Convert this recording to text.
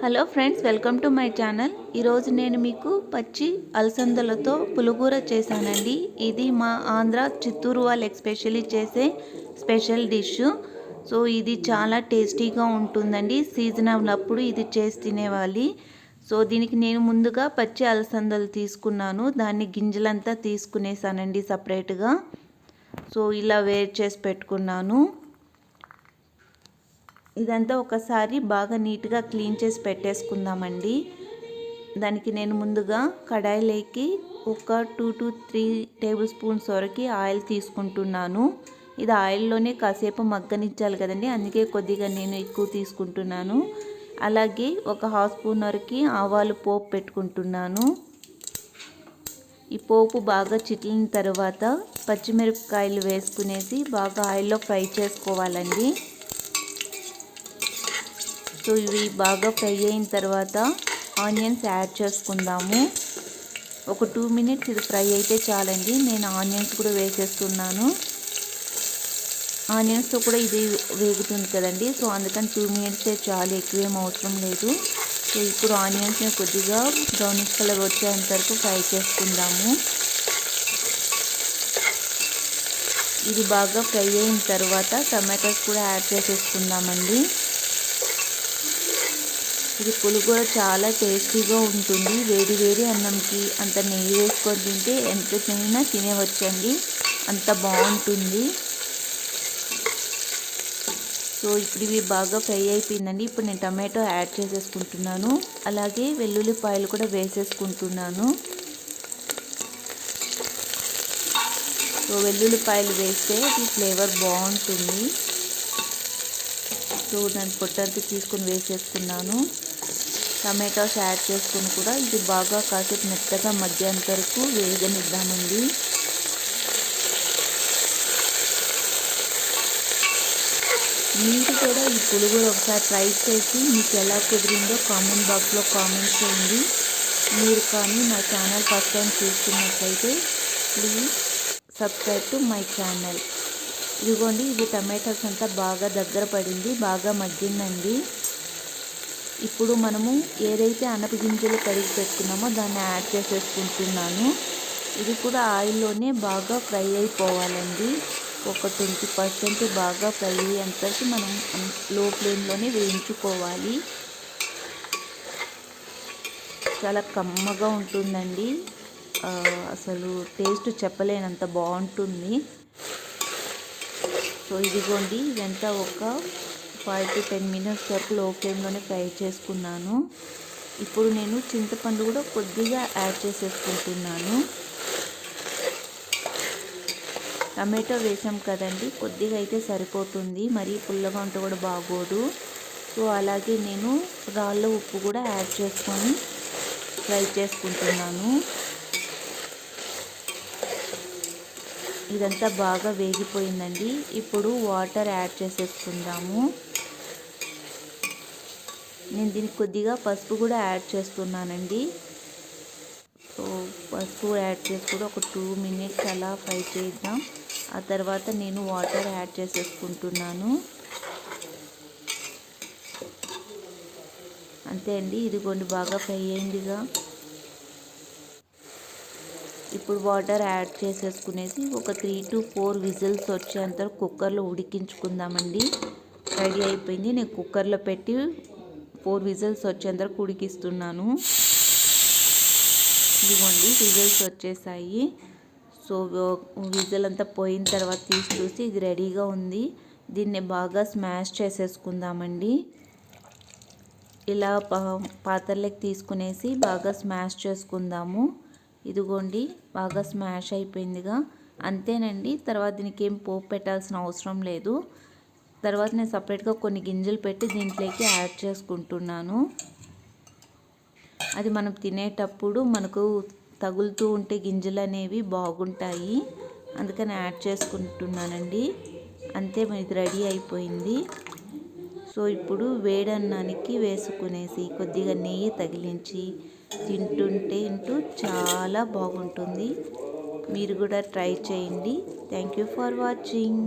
Hello friends, welcome to my channel. ఈరోజు నేను మీకు పచ్చి అలసందలతో పులిహోర చేశానండి. ఇది మా ఆంధ్ర చిత్తూరు వాళ్ళు ఎస్పెషల్లీ చేసే స్పెషల్ డిష్. సో ఇది చాలా టేస్టీగా ఉంటుందండి. సీజన్ అప్పుడు ఇది చేసి తినేవాలి. సో దీనికి నేను ముందుగా పచ్చి అలసందలు తీసుకున్నాను. దాన్ని గింజలంతా తీసుకునేసానండి సపరేట్గా. సో ఇలా వేరు చేసి పెట్టుకున్నాను. ఇదంతా ఒకసారి బాగా నీట్గా క్లీన్ చేసి పెట్టేసుకుందామండి. దానికి నేను ముందుగా కడాయిలోకి ఒక 2 to 3 టేబుల్ స్పూన్స్ వరకు ఆయిల్ తీసుకుంటున్నాను. ఇది ఆయిల్లోనే కాసేపు మగ్గనిచ్చాలి కదండి, అందుకే కొద్దిగా నేను ఎక్కువ తీసుకుంటున్నాను. అలాగే ఒక 1/2 స్పూన్ వరకు ఆవాలు పోపు పెట్టుకుంటున్నాను. ఈ పోపు బాగా చిట్లిన తర్వాత పచ్చిమిరపకాయలు వేసుకునేసి బాగా ఆయిల్లో ఫ్రై చేసుకోవాలండి. సో ఇవి బాగా ఫ్రై అయిన తర్వాత ఆనియన్స్ యాడ్ చేసుకుందాము. ఒక 2 minutes ఇది ఫ్రై అయితే చాలండి. నేను ఆనియన్స్ కూడా వేసేస్తున్నాను. ఆనియన్స్తో కూడా ఇది వేగుతుంది కదండి, సో అందుకని 2 minutes చాలు, ఎక్కువేం అవసరం లేదు. సో ఇప్పుడు ఆనియన్స్ని కొద్దిగా బ్రౌనిష్ కలర్ వచ్చేంత వరకు ఫ్రై చేసుకుందాము. ఇది బాగా ఫ్రై అయిన తర్వాత టమాటోస్ కూడా యాడ్ చేసేసుకుందామండి. ఇది పులిహోర చాలా టేస్టీగా ఉంటుంది. వేడి వేడి అన్నంకి అంత నెయ్యి వేసుకొని తింటే ఎంతైనా తినేవచ్చండి, అంత బాగుంటుంది. సో ఇప్పుడు ఇవి బాగా ఫ్రై అయిపోయిందండి. ఇప్పుడు నేను టమాటో యాడ్ చేసేసుకుంటున్నాను. అలాగే వెల్లుల్లిపాయలు కూడా వేసేసుకుంటున్నాను. సో వెల్లుల్లిపాయలు వేస్తే ఈ ఫ్లేవర్ బాగుంటుంది. సో దాన్ని పొట్టంతా తీసుకొని వేసేసుకున్నాను. టమాటోస్ యాడ్ చేసుకుని కూడా ఇది బాగా కాసేపు మెత్తగా మగ్గేంత వరకు వేగనిద్దామండి. మీరు కూడా ఈ పులిహోర ఒకసారి ట్రై చేసి మీకు ఎలా కుదిరిందో కామెంట్ బాక్స్లో కామెంట్ చేయండి. మీరు కానీ నా ఛానల్ ఫస్ట్ టైం చూస్తున్నట్లయితే please subscribe to my channel. ఇదిగోండి, ఇది టమాటోస్ అంతా బాగా దగ్గర పడింది, బాగా మగ్గిందండి. ఇప్పుడు మనము ఏదైతే అనప గింజలు కడిగి పెట్టుకున్నామో దాన్ని యాడ్ చేసేసుకుంటున్నాను. ఇది కూడా ఆయిల్లోనే బాగా ఫ్రై అయిపోవాలండి. ఒక 20% బాగా ఫ్రై అయ్యేంతవరకు మనం లో ఫ్లేమ్లోనే వేయించుకోవాలి. చాలా కమ్మగా ఉంటుందండి, అసలు టేస్ట్ చెప్పలేనంత బాగుంటుంది. సో ఇదిగోండి, ఇదంతా ఒక 5 to 10 minutes వరకు లో ఫ్లేమ్లోనే ఫ్రై చేసుకున్నాను. ఇప్పుడు నేను చింతపండు కూడా కొద్దిగా యాడ్ చేసేసుకుంటున్నాను. టమాటో వేసాం కదండి, కొద్దిగా అయితే సరిపోతుంది, మరీ పుల్లగా ఉంటే కూడా బాగోదు. సో అలాగే నేను రాళ్ళ ఉప్పు కూడా యాడ్ చేసుకొని ఫ్రై చేసుకుంటున్నాను. ఇదంతా బాగా వేగిపోయిందండి. ఇప్పుడు వాటర్ యాడ్ చేసేసుకుందాము. నేను దీనికి కొద్దిగా పసుపు కూడా యాడ్ చేస్తున్నానండి. సో పసుపు యాడ్ చేసి కూడా ఒక 2 minutes అలా ఫ్రై చేద్దాం. ఆ తర్వాత నేను వాటర్ యాడ్ చేసేసుకుంటున్నాను. అంతే అండి, ఇదిగోండి బాగా ఫ్రై అయిందిగా. ఇప్పుడు వాటర్ యాడ్ చేసేసుకునేసి ఒక 3 to 4 విజిల్స్ వచ్చేంత కుక్కర్లో ఉడికించుకుందామండి. రెడీ అయిపోయింది. నేను కుక్కర్లో పెట్టి 4 విజిల్స్ వచ్చేంత ఉడికిస్తున్నాను. ఇదిగోండి విజిల్స్ వచ్చేసాయి. సో విజిల్ అంతా పోయిన తర్వాత తీసి చూసి ఇది రెడీగా ఉంది. దీన్ని బాగా స్మాష్ చేసేసుకుందామండి. ఇలా పాత్రలోకి తీసుకునేసి బాగా స్మాష్ చేసుకుందాము. ఇదిగోండి బాగా స్మాష్ అయిపోయిందిగా. అంతేనండి, తర్వాత దీనికి ఏం పోపు పెట్టాల్సిన అవసరం లేదు. తర్వాత నేను సపరేట్గా కొన్ని గింజలు పెట్టి దీంట్లోకి యాడ్ చేసుకుంటున్నాను. అది మనం తినేటప్పుడు మనకు తగులుతూ ఉంటే గింజలు అనేవి బాగుంటాయి, అందుకని యాడ్ చేసుకుంటున్నానండి. అంతే, ఇది రెడీ అయిపోయింది. సో ఇప్పుడు వేడన్నానికి వేసుకునేసి కొద్దిగా నెయ్యి తగిలించి తింటుంటే చాలా బాగుంటుంది. మీరు కూడా ట్రై చేయండి. Thank you for watching.